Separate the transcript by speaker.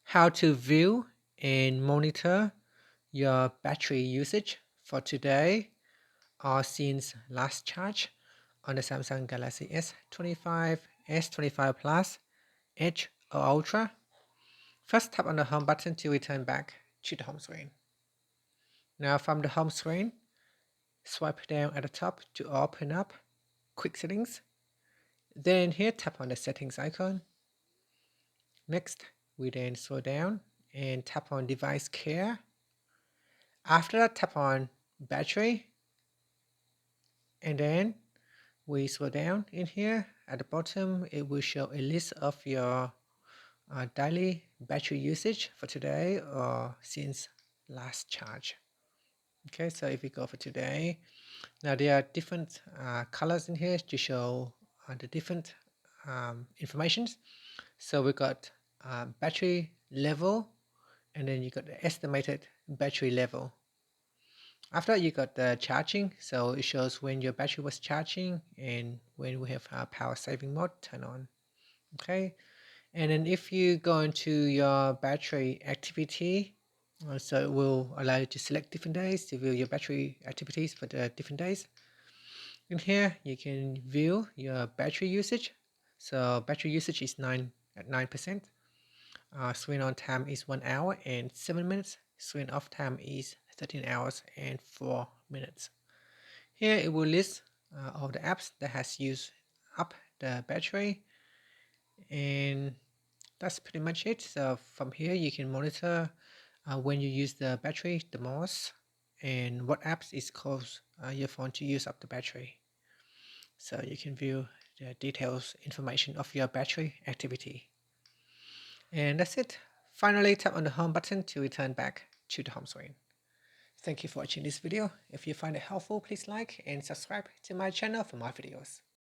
Speaker 1: How to view and monitor your battery usage for today or since last charge on the Samsung Galaxy S25, S25 Plus, Edge or Ultra. First, tap on the home button to return back to the home screen. Now from the home screen, swipe down at the top to open up Quick Settings. Then here, tap on the settings icon. Next, we then scroll down and tap on Device Care. After that, tap on Battery, and then we scroll down in here. At the bottom, it will show a list of your daily battery usage for today or since last charge. Okay, so if we go for today, now there are different colors in here to show the different informations. So we got battery level, and then you got the estimated battery level. After that, you got the charging, so it shows when your battery was charging and when we have power saving mode turn on. Okay, and then if you go into your battery activity, so it will allow you to select different days to view your battery activities for the different days. In here, you can view your battery usage. So battery usage is 9%. Screen on time is 1 hour and 7 minutes. Screen off time is 13 hours and 4 minutes. Here it will list all the apps that has used up the battery, and that's pretty much it. So from here you can monitor when you use the battery the most and what apps is cause your phone to use up the battery. So you can view the details information of your battery activity. And that's it. Finally, tap on the home button to return back to the home screen. Thank you for watching this video. If you find it helpful, please like and subscribe to my channel for more videos.